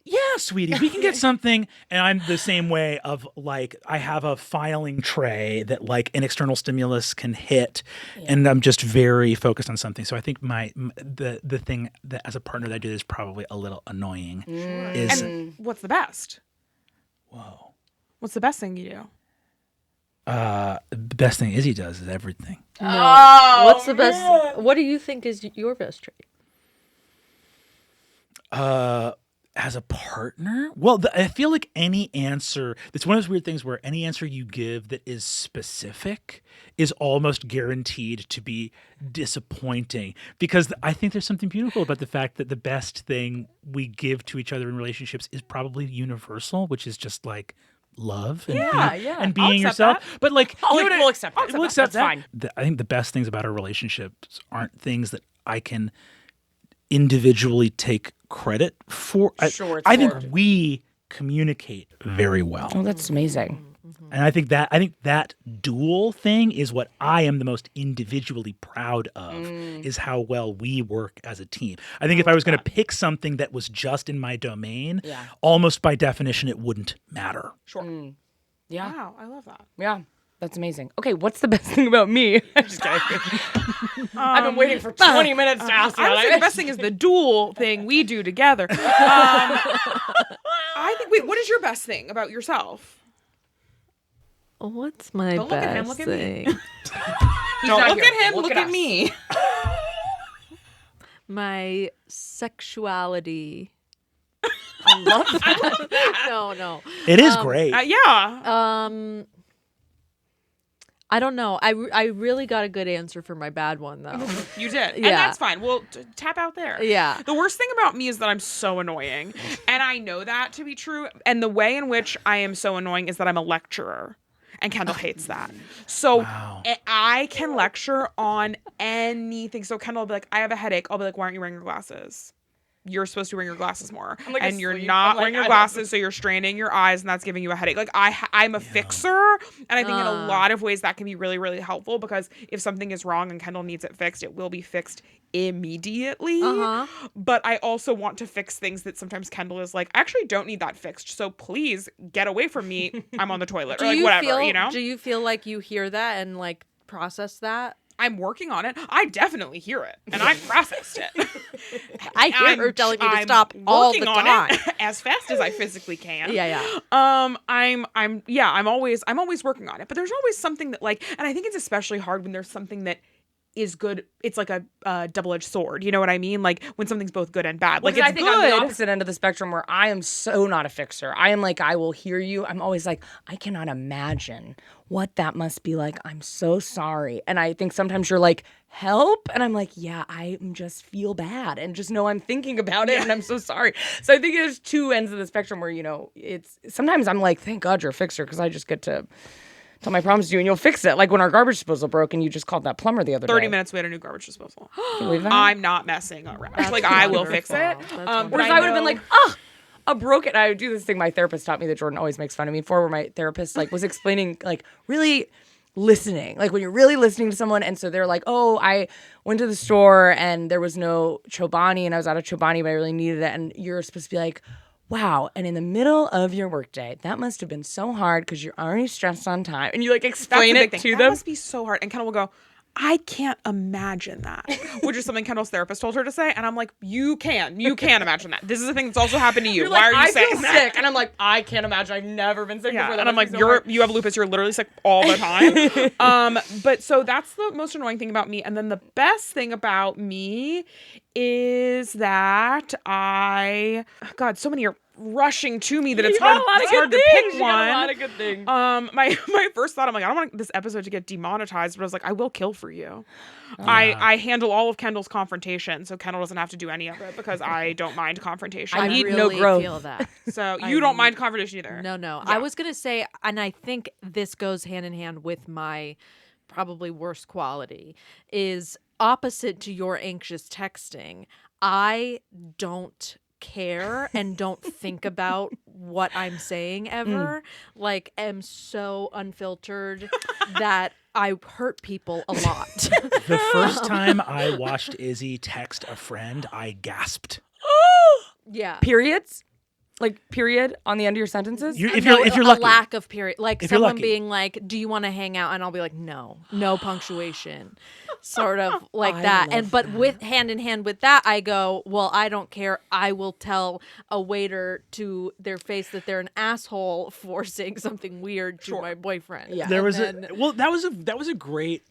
yeah, sweetie, we can get something. And I'm the same way of like, I have a filing tray that like an external stimulus can hit, and I'm just very focused on something. So I think the thing that as a partner that I do is probably a little annoying. And what's the best? Whoa. What's the best thing you do? The best thing Izzy does is everything. No. Oh, what's the best? What do you think is your best trait? As a partner? Well, I feel like any answer, it's one of those weird things where any answer you give that is specific is almost guaranteed to be disappointing, because I think there's something beautiful about the fact that the best thing we give to each other in relationships is probably universal, which is just like love and being yourself. That. But like, we'll accept that. We'll accept that. Fine. I think the best things about our relationships aren't things that I can individually take credit for. I think we communicate very well. Oh, that's amazing. And I think that dual thing is what I am the most individually proud of, is how well we work as a team. I think if I was going to pick something that was just in my domain, almost by definition, it wouldn't matter. Sure. Yeah. Wow, I love that. Yeah. That's amazing. Okay, what's the best thing about me? I'm just kidding. I've been waiting for 20 minutes to ask you. I would say the best thing is the dual thing we do together. I think. Wait, what is your best thing about yourself? What's my Don't best look at him, look at me. thing? Don't look at him. Look at me. My sexuality. I love that. No. It is great. Yeah. I don't know. I really got a good answer for my bad one though. You did. And Yeah. that's fine. We'll tap out there. Yeah. The worst thing about me is that I'm so annoying. And I know that to be true. And the way in which I am so annoying is that I'm a lecturer. And Kendahl hates that. So I can lecture on anything. So Kendahl will be like, I have a headache. I'll be like, why aren't you wearing your glasses? You're supposed to wear your glasses more. like And you're asleep. not I'm like, wearing your I don't- glasses, so you're straining your eyes, and that's giving you a headache. Like, I'm a fixer, and I think in a lot of ways that can be really, really helpful, because if something is wrong and Kendahl needs it fixed, it will be fixed immediately. But I also want to fix things that sometimes Kendahl is like, I actually don't need that fixed, so please get away from me. I'm on the toilet, or like whatever, you know? Do you feel like you hear that and like process that? I'm working on it. I definitely hear it, and I've processed it. I hear her telling me to I'm stop all the working on time. it as fast as I physically can. Yeah. I'm always working on it. But there's always something that, like, and I think it's especially hard when there's something that is good. It's like a double-edged sword. You know what I mean? Like when something's both good and bad. Like, Because it's I think good. I'm the opposite end of the spectrum, where I am so not a fixer. I am like, I will hear you. I'm always like, I cannot imagine what that must be like. I'm so sorry. And I think sometimes you're like, help? And I'm like, yeah, I just feel bad and just know I'm thinking about it and I'm so sorry. So I think there's two ends of the spectrum where, you know, it's sometimes I'm like, thank God you're a fixer, because I just get to tell my problems to you and you'll fix it. Like when our garbage disposal broke and you just called that plumber the other day. 30 minutes we had a new garbage disposal. Can you believe that? I'm not messing around. Like, I will fix it. wonderful. That's But Whereas I would have been know- like, a broken. I would do this thing my therapist taught me that Jordan always makes fun of me for, where my therapist like was explaining like really listening, like when you're really listening to someone, and so they're like, oh, I went to the store and there was no Chobani and I was out of Chobani, but I really needed it, and you're supposed to be like, wow, and in the middle of your workday, that must have been so hard because you're already stressed on time, and you like That's explain the it big to thing. them. That must be so hard. And Kendahl will go, I can't imagine that, which is something Kendall's therapist told her to say. And I'm like, you can imagine that. This is a thing that's also happened to you. You're Why like, are you I saying feel that? sick, and I'm like, I can't imagine. I've never been sick Yeah, before. That and I'm must like, be so hard. you have lupus. You're literally sick all the time. But so that's the most annoying thing about me. And then the best thing about me is that God, so many are rushing to me that it's hard. It's hard to pick You got a lot one. of good things. My first thought, I'm like, I don't want this episode to get demonetized, but I was like, I will kill for you. I handle all of Kendahl's confrontation, so Kendahl doesn't have to do any of it because I don't mind confrontation. I I need really no growth. feel that. So you don't mind confrontation either. No. Yeah. I was gonna say, and I think this goes hand in hand with my probably worst quality, is opposite to your anxious texting. I don't care and don't think about what I'm saying ever. Like, am so unfiltered that I hurt people a lot. The first time I watched Izzy text a friend, I gasped. Yeah. Periods? Like period on the end of your sentences? If No, you're a lucky. lack of period. Like If you're someone lucky. being like, do you want to hang out? And I'll be like, no punctuation. Sort of like I that. love And but with hand in hand with that, I go, well, I don't care. I will tell a waiter to their face that they're an asshole for saying something weird to my boyfriend. Yeah. There was And that was a great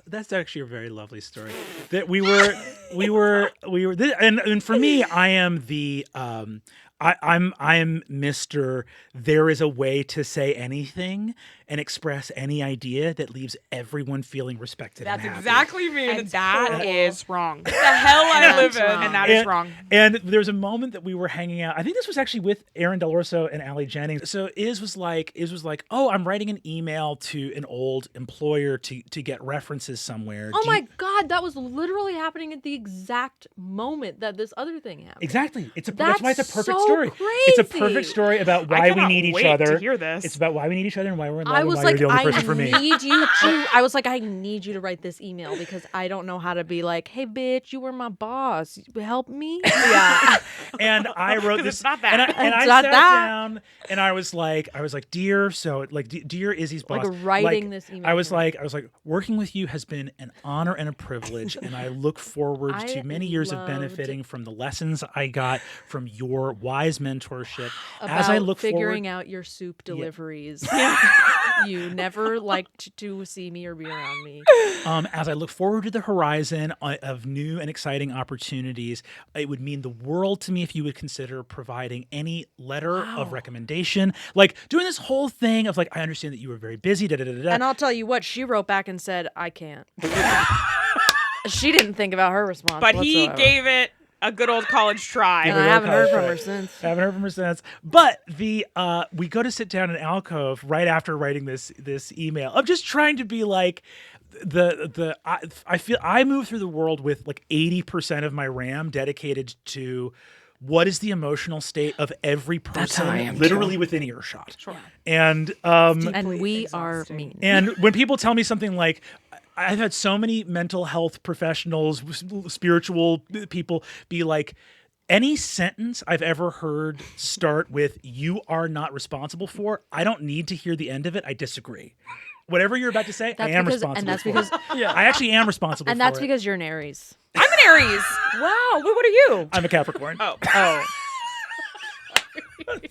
that's actually a very lovely story. That we were and for me, I am the I am Mr. There is a way to say anything and express any idea that leaves everyone feeling respected. That's and happy. exactly me. And that is wrong. the hell I live in. wrong. And that is wrong. And there's a moment that we were hanging out. I think this was actually with Aaron Del Orso and Allie Jennings. So Iz was like, oh, I'm writing an email to an old employer to get references somewhere. oh my God, that was literally happening at the exact moment that this other thing happened. Exactly. That's why it's a That's perfect so story. It's a crazy. perfect story about I why we cannot need each wait other. to hear this. It's about why we need each other and why we're in love I and was why like, you're the only I person for me. need you to. I was like, I need you to write this email because I don't know how to be like, hey, bitch, you were my boss. Help me. Yeah. And I wrote 'Cause this. it's not And that. I It's not sat that. down and I was like, dear, dear Izzy's boss. Like writing this email I was to her. like, working with you has been an honor and a privilege, and I look forward I to many years of loved- benefiting from the lessons I got from your wise wise mentorship. About As I look figuring forward, out your soup deliveries. You never liked to see me or be around me. as I look forward to the horizon of new and exciting opportunities, it would mean the world to me if you would consider providing any letter of recommendation, like doing this whole thing of like, I understand that you were very busy, And I'll tell you what, she wrote back and said, I can't. She didn't think about her response But he whatsoever. gave it a good old college try. And I haven't heard from her since. Haven't heard from her since. But we go to sit down in alcove right after writing this email of just trying to be like I feel I move through the world with like 80% of my RAM dedicated to what is the emotional state of every person literally within earshot. Sure. And And we are mean. and when people tell me something like, I've had so many mental health professionals, spiritual people be like, any sentence I've ever heard start with, you are not responsible for, I don't need to hear the end of it. I disagree. Whatever you're about to say, I am responsible and that's for. because I actually am responsible and for that's it. because you're an Aries. I'm an Aries. Wow. Wait, what are you? I'm a Capricorn. Oh.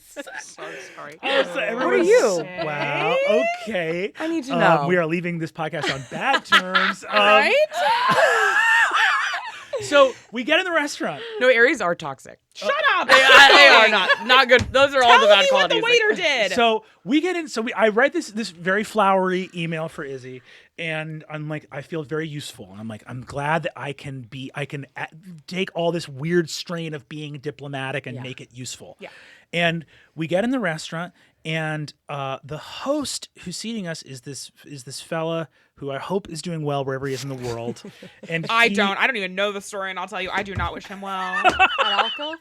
So sorry. What are you? Wow. Okay. I need to know. We are leaving this podcast on bad terms. Right? So we get in the restaurant. No, Aries are toxic. Shut up. They are not good. Those are all the bad Tell me what qualities. the waiter did. So we get in. I write this very flowery email for Izzy, and I'm like, I feel very useful. And I'm like, I'm glad that I can take all this weird strain of being diplomatic and make it useful. Yeah. And we get in the restaurant, and the host who's seating us is this fella who I hope is doing well wherever he is in the world. And I don't even know the story, and I'll tell you, I do not wish him well. At Alcove?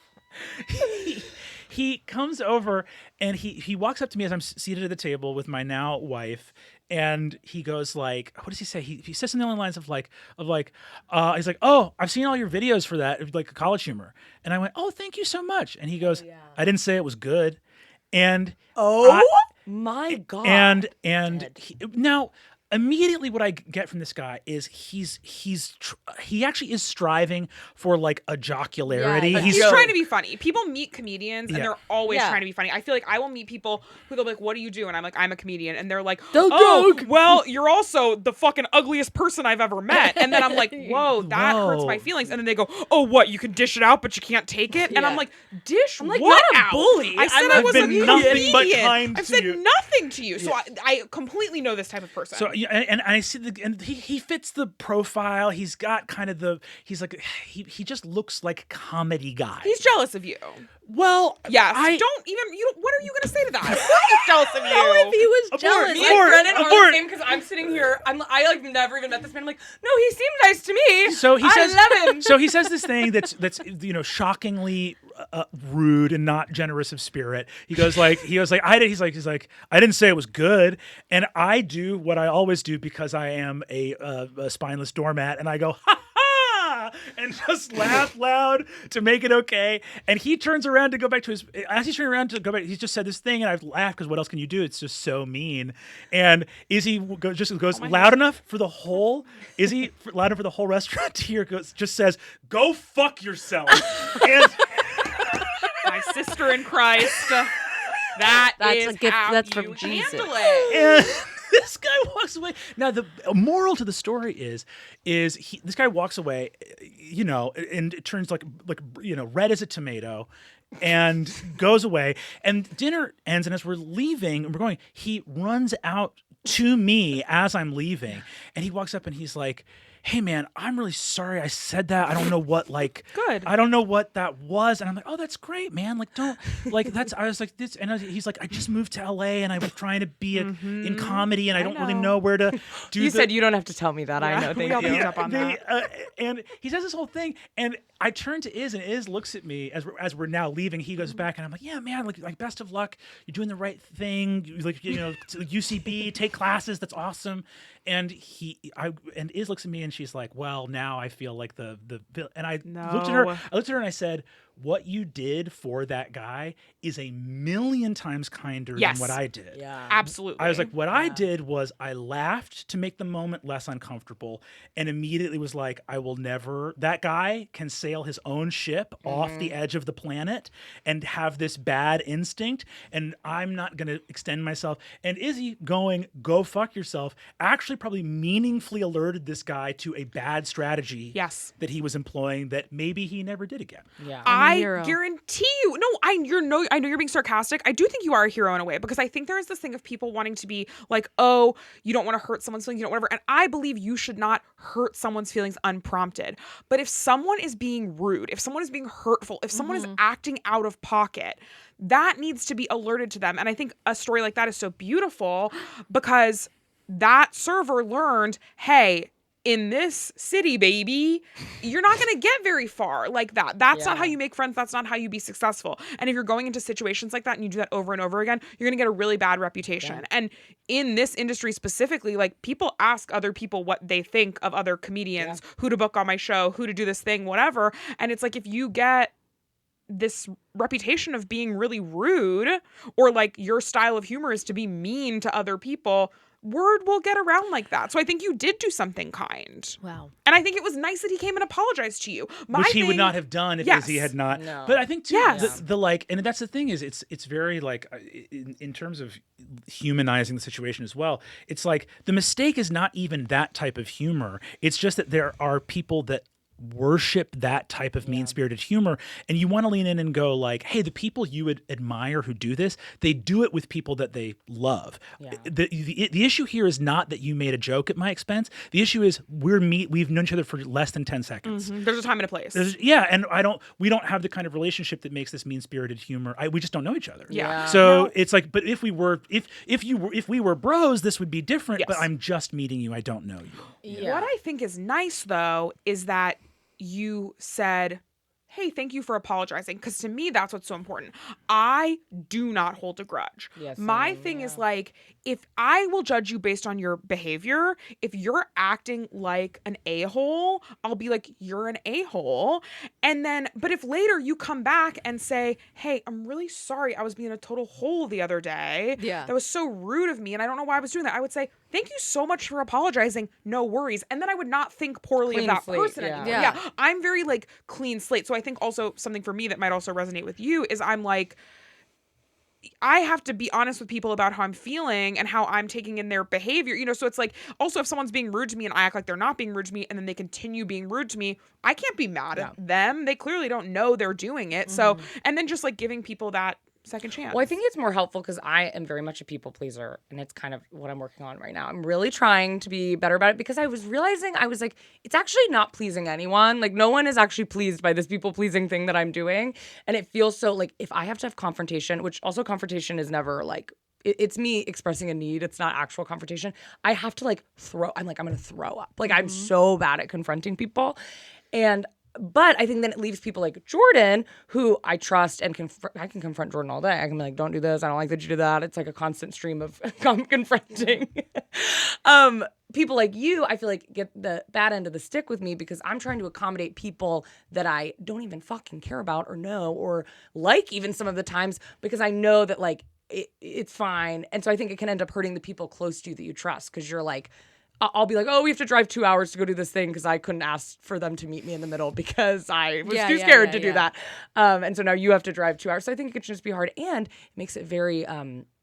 He comes over and he walks up to me as I'm seated at the table with my now wife, and he goes like, what does he say? He says something along the lines of he's like, oh, I've seen all your videos for that, like College Humor. And I went, oh, thank you so much. And he goes, I didn't say it was good. And My God. and now immediately what I get from this guy is he actually is striving for like a jocularity. Yeah, He's trying to be funny. People meet comedians and Yeah. they're always Yeah. trying to be funny. I feel like I will meet people who they'll be like, what do you do? And I'm like, I'm a comedian. And they're like, Don't oh, joke. well, you're also the fucking ugliest person I've ever met. And then I'm like, whoa, that hurts my feelings. And then they go, oh, what? You can dish it out, but you can't take it? And I'm Yeah. like, dish I'm like, what not a out? bully. I said I'm I a was a been nothing but comedian. kind I've to said you. nothing to you. So I completely know this type of person. So yeah, and I see and he fits the profile. He's got kind of he just looks like a comedy guy. He's jealous of you. Well, Yes. What are you going to say to that? He's jealous of you. If he was jealous. Me and Brennan are the same because I'm sitting here. I like never even met this man. I'm like, no, he seemed nice to me. So he says, I love him. So he says this thing that's shockingly rude and not generous of spirit. He goes like I didn't say it was good, and I do what I always do because I am a spineless doormat, and I go ha ha and just laugh loud to make it okay. And he turns around to go back to he just said this thing, and I've laughed because what else can you do? It's just so mean. And Izzy goes loud enough for the whole restaurant to hear. Just says, "Go fuck yourself." And My sister in Christ. That's a gift how that's you from Jesus. handle it. and this guy walks away. Now the moral to the story is this guy walks away, and it turns like red as a tomato, and goes away. And dinner ends, and as we're leaving and we're going, he runs out to me as I'm leaving, and he walks up and he's like, hey man, I'm really sorry I said that. I don't know what Good. I don't know what that was. And I'm like, oh, that's great, man. Like, don't I was like this, and he's like, I just moved to LA and I was trying to be in comedy, and I don't really know where to do. You said you don't have to tell me that. I know. we Thank all you. picked up on that. And he says this whole thing, and I turn to Iz, and Iz looks at me as we're now leaving. He goes back, and I'm like, yeah, man, like best of luck. You're doing the right thing. To UCB, take classes. That's awesome. And Iz looks at me, and she's like, well, now I feel like the and I looked at her and I said, what you did for that guy is a million times kinder Yes. than what I did. Yeah. Absolutely. I was like, what I did was I laughed to make the moment less uncomfortable and immediately was like, I will never, that guy can sail his own ship off the edge of the planet and have this bad instinct, and I'm not going to extend myself. And Izzy going, go fuck yourself, actually probably meaningfully alerted this guy to a bad strategy Yes. that he was employing that maybe he never did again. Yeah. I hero. guarantee you. No, I know you're being sarcastic. I do think you are a hero in a way, because I think there is this thing of people wanting to be like, oh, you don't want to hurt someone's feelings, you don't whatever. And I believe you should not hurt someone's feelings unprompted. But if someone is being rude, if someone is being hurtful, if someone is acting out of pocket, that needs to be alerted to them. And I think a story like that is so beautiful because that server learned, hey, in this city, baby, you're not going to get very far like that. That's not how you make friends. That's not how you be successful. And if you're going into situations like that and you do that over and over again, you're going to get a really bad reputation. Yeah. And in this industry specifically, like, people ask other people what they think of other comedians, who to book on my show, who to do this thing, whatever. And it's like, if you get this reputation of being really rude, or like your style of humor is to be mean to other people, word will get around like that. So I think you did do something kind. Wow. And I think it was nice that he came and apologized to you. Which he would not have done if Izzy had not. No. But I think too, Yes. the like, and that's the thing is, it's very like, in terms of humanizing the situation as well, it's like the mistake is not even that type of humor. It's just that there are people that worship that type of mean-spirited humor, and you want to lean in and go like, hey, the people you would admire who do this, they do it with people that they love. The issue here is not that you made a joke at my expense. The issue is we've known each other for less than 10 seconds. There's a time and a place. And we don't have the kind of relationship that makes this mean-spirited humor. We just don't know each other. Yeah. So it's like, but if we were bros, this would be different. Yes. But I'm just meeting you. I don't know you. Yeah. What I think is nice, though, is that you said, hey, thank you for apologizing. Because to me, that's what's so important. I do not hold a grudge. Yes, My thing is like, if I will judge you based on your behavior, if you're acting like an a-hole, I'll be like, you're an a-hole. And then, but if later you come back and say, hey, I'm really sorry, I was being a total hole the other day. Yeah. That was so rude of me, and I don't know why I was doing that. I would say, thank you so much for apologizing. No worries. And then I would not think poorly of that slate, person yeah. anymore. Yeah. Yeah. I'm very like clean slate. So I think also something for me that might also resonate with you is I'm like, I have to be honest with people about how I'm feeling and how I'm taking in their behavior, you know? So it's like, also if someone's being rude to me and I act like they're not being rude to me and then they continue being rude to me, I can't be mad at them. They clearly don't know they're doing it. So, and then just like giving people that second chance. Well, I think it's more helpful because I am very much a people pleaser, and it's kind of what I'm working on right now. I'm really trying to be better about it because I was realizing, I was like, it's actually not pleasing anyone. Like, no one is actually pleased by this people pleasing thing that I'm doing. And it feels so like, if I have to have confrontation, which also confrontation is never like, it's me expressing a need. It's not actual confrontation. I have to like I'm going to throw up. Like, I'm so bad at confronting people. But I think then it leaves people like Jordan, who I trust and I can confront Jordan all day. I can be like, don't do this. I don't like that you do that. It's like a constant stream of confronting. People like you, I feel like, get the bad end of the stick with me because I'm trying to accommodate people that I don't even fucking care about or know or like even some of the times because I know that like it's fine. And so I think it can end up hurting the people close to you that you trust because you're like, I'll be like, oh, we have to drive 2 hours to go do this thing because I couldn't ask for them to meet me in the middle because I was too scared to do that. And so now you have to drive 2 hours. So I think it could just be hard. And it makes it very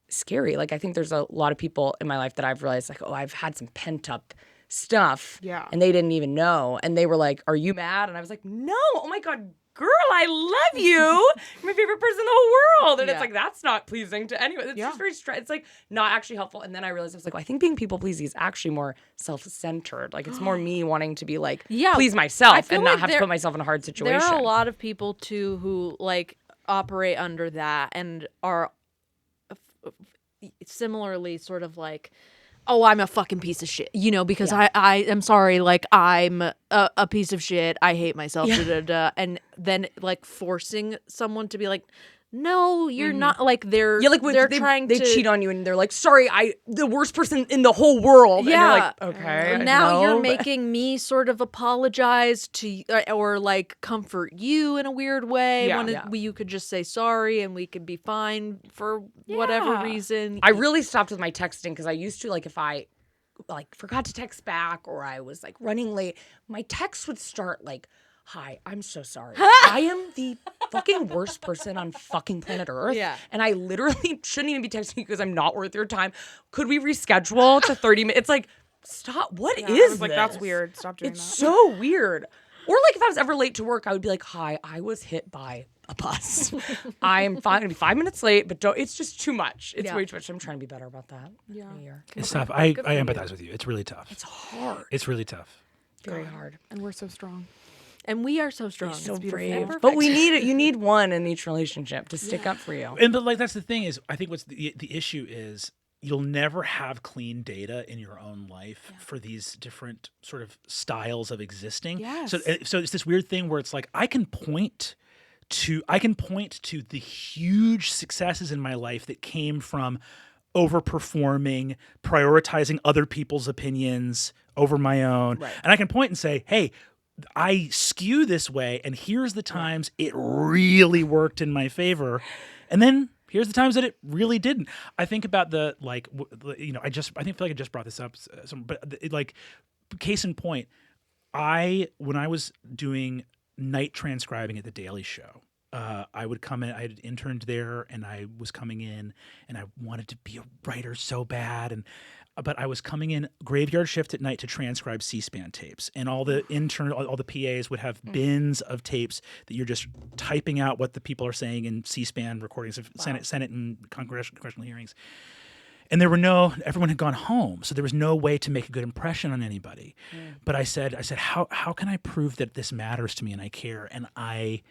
scary. Like, I think there's a lot of people in my life that I've realized, like, oh, I've had some pent up stuff. Yeah. And they didn't even know. And they were like, are you mad? And I was like, no. Oh, my God. Girl, I love you. You're my favorite person in the whole world. And it's like, that's not pleasing to anyone. It's just very it's like not actually helpful. And then I realized I was like, well, I think being people pleasing is actually more self-centered. Like, it's more me wanting to be like, please myself and not have to put myself in a hard situation. There are a lot of people too who like operate under that and are similarly sort of like, oh, I'm a fucking piece of shit, you know, because I am sorry, like, I'm a piece of shit. I hate myself, and then, like, forcing someone to be like, no, you're not. Like they're they're trying they to cheat on you, and they're like, sorry, the worst person in the whole world. Yeah. And you're like, okay. Now you're no. making me sort of apologize to or like comfort you in a weird way. Yeah. When you could just say sorry and we could be fine for whatever reason. I really stopped with my texting because I used to, like, if I like forgot to text back or I was like running late, my text would start like, hi, I'm so sorry. I am the fucking worst person on fucking planet Earth. Yeah. And I literally shouldn't even be texting you because I'm not worth your time. Could we reschedule to 30 minutes? It's like, stop. What is I was like, this? that's weird. Stop doing It's that. so weird. Or like if I was ever late to work, I would be like, hi, I was hit by a bus. I'm going to be 5 minutes late, but it's just too much. It's way too much. I'm trying to be better about that. Yeah. It's tough. I empathize with you. It's really tough. It's hard. It's really tough. Very hard. And we're so strong. And we are so strong. So It's brave. beautiful. But we need it. You need one in each relationship to stick up for you. And but like that's the thing is, I think what's the issue is you'll never have clean data in your own life for these different sort of styles of existing. Yes. So it's this weird thing where it's like I can point to the huge successes in my life that came from overperforming, prioritizing other people's opinions over my own. Right. And I can point and say, hey, I skew this way, and here's the times it really worked in my favor, and then here's the times that it really didn't. I think about the like, you know, I feel like I just brought this up, like, case in point, when I was doing night transcribing at the Daily Show, I would come in. I had interned there, and I was coming in, and I wanted to be a writer so bad, but I was coming in graveyard shift at night to transcribe C-SPAN tapes, and all the PAs would have bins of tapes that you're just typing out what the people are saying in C-SPAN recordings of Senate and congressional hearings. And everyone had gone home, so there was no way to make a good impression on anybody. But I said, how can I prove that this matters to me and I care? And I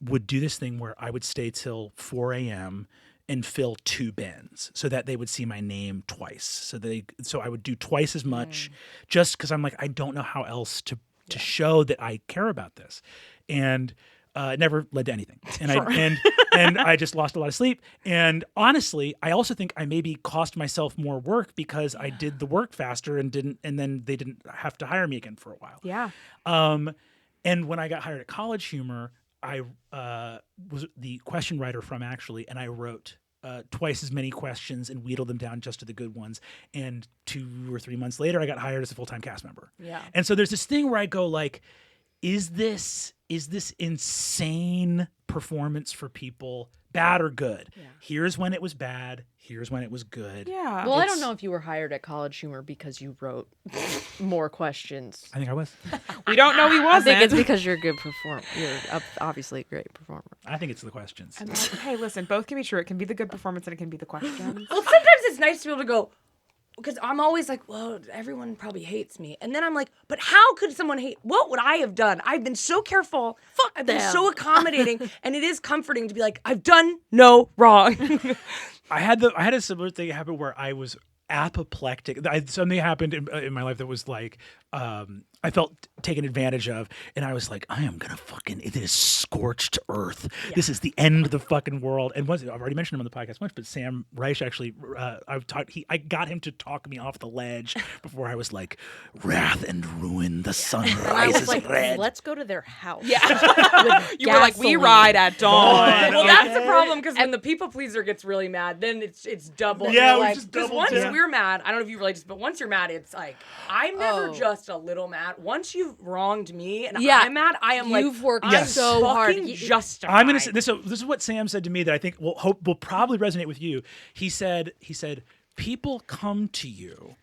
would do this thing where I would stay till 4 a.m. and fill 2 bins so that they would see my name twice. So I would do twice as much just because I'm like, I don't know how else to show that I care about this. And it never led to anything. And and I just lost a lot of sleep. And honestly, I also think I maybe cost myself more work because I did the work faster and then they didn't have to hire me again for a while. Yeah. And when I got hired at College Humor, I was the question writer from Actually, and I wrote twice as many questions and wheedled them down just to the good ones. And 2 or 3 months later, I got hired as a full-time cast member. Yeah. And so there's this thing where I go like, is this insane performance for people bad or good? Yeah. Here's when it was bad. Here's when it was good. Yeah. Well, I don't know if you were hired at College Humor because you wrote more questions. I think I was. We don't know he wasn't. I think it's because you're a good performer. You're obviously a great performer. I think it's the questions. And hey, listen, both can be true. It can be the good performance and it can be the questions. Well, sometimes it's nice to be able to go, because I'm always like, well, everyone probably hates me. And then I'm like, but how could someone hate? What would I have done? I've been so careful. I've been so accommodating. And it is comforting to be like, I've done no wrong. I had a similar thing happen where I was apoplectic. Something happened in my life that was like, I felt taken advantage of, and I was like, I am gonna it is scorched earth. Yeah. This is the end of the fucking world. And I've already mentioned him on the podcast once, but Sam Reich actually, I got him to talk me off the ledge before I was like, wrath and ruin, the sun rises like, red. Let's go to their house. Yeah. You were like, we ride at dawn. Well, that's the problem, because when the people pleaser gets really mad, then it's double. Yeah, like, just because double. once we're mad, I don't know if you relate this, but once you're mad, it's like, I'm never just a little mad. Once you've wronged me and I'm mad, I am You've worked I'm so hard. Justified. I'm gonna say this. So this is what Sam said to me that I think will probably resonate with you. He said, people come to you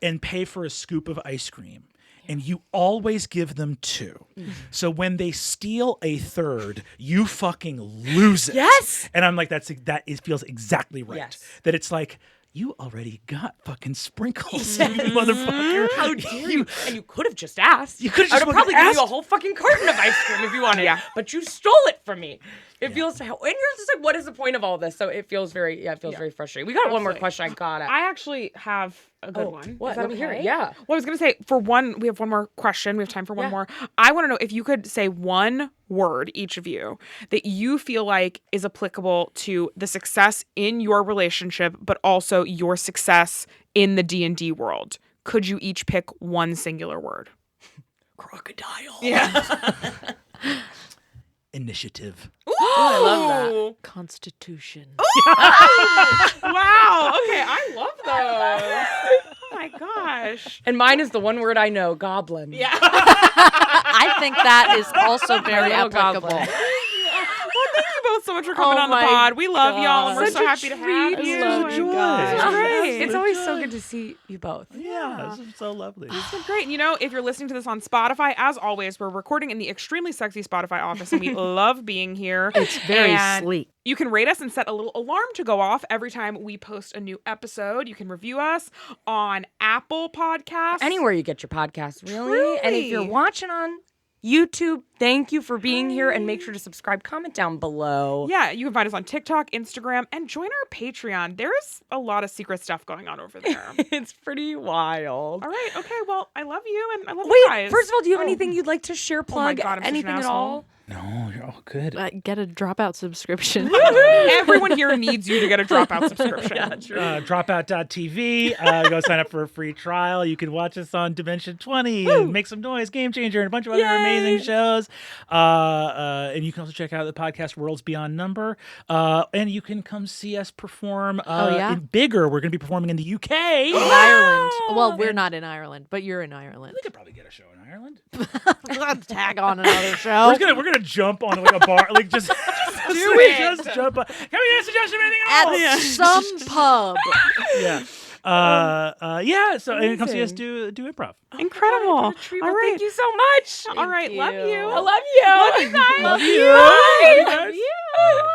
and pay for a scoop of ice cream, and you always give them 2. So when they steal a third, you fucking lose it. Yes. And I'm like, that feels exactly right. Yes. That it's like, you already got fucking sprinkles, you motherfucker. How dare you? And you could have just asked. You could have I just would have probably asked. given you a whole fucking carton of ice cream if you wanted. Yeah. But you stole it from me. It feels, and you're just like, what is the point of all this? So it feels very, very frustrating. We got one more question. I got it. I actually have a good one. What? Is that Let me hear it. okay? Yeah. Well, I was going to say, we have one more question. We have time for one more. I want to know if you could say one word, each of you, that you feel like is applicable to the success in your relationship, but also your success in the D&D world. Could you each pick one singular word? Crocodile. Yeah. Initiative. Ooh, I love that. Constitution. Wow. Okay, I love those. Oh my gosh. And mine is the one word I know, Goblin. Yeah. I think that is also very Little applicable. Goblin. Well, thank you both so much for coming Oh on the my pod. We love y'all, and we're Such so a happy to have treat. you. I love you And- guys. It's great. It's always so good to see you both. Yeah, this is so lovely. It's been great. You know, if you're listening to this on Spotify, as always, we're recording in the extremely sexy Spotify office, and we love being here. It's very And sleek. You can rate us and set a little alarm to go off every time we post a new episode. You can review us on Apple Podcasts. Anywhere you get your podcasts, really. And if you're Truly. watching on YouTube, thank you for being here, and make sure to subscribe, comment down below. Yeah, you can find us on TikTok, Instagram, and join our Patreon. There's a lot of secret stuff going on over there. It's pretty wild. All right. Okay. Well, I love you, and I love you guys. Wait, first of all, do you have anything you'd like to share, plug, God, I'm such an anything at asshole. all? No, you're all good. Get a Dropout subscription. Everyone here needs you to get a Dropout subscription. Dropout.tv. Go sign up for a free trial. You can watch us on Dimension 20 and Make Some Noise, Game Changer, and a bunch of other amazing shows. And you can also check out the podcast Worlds Beyond Number. And you can come see us perform in bigger. We're going to be performing in the UK. In Ireland. Well, we're not in Ireland, but you're in Ireland. We could probably get a show in Ireland. Tag on another show. We're gonna jump on like a bar, like just Do it. Just jump on. Can we get a suggestion of anything At else? some pub. Yeah. So and come see us do improv. Incredible. All right. Thank you so much. All right. Love you. you. I love you. Love you guys. Love you. Bye. Love you guys. Love you.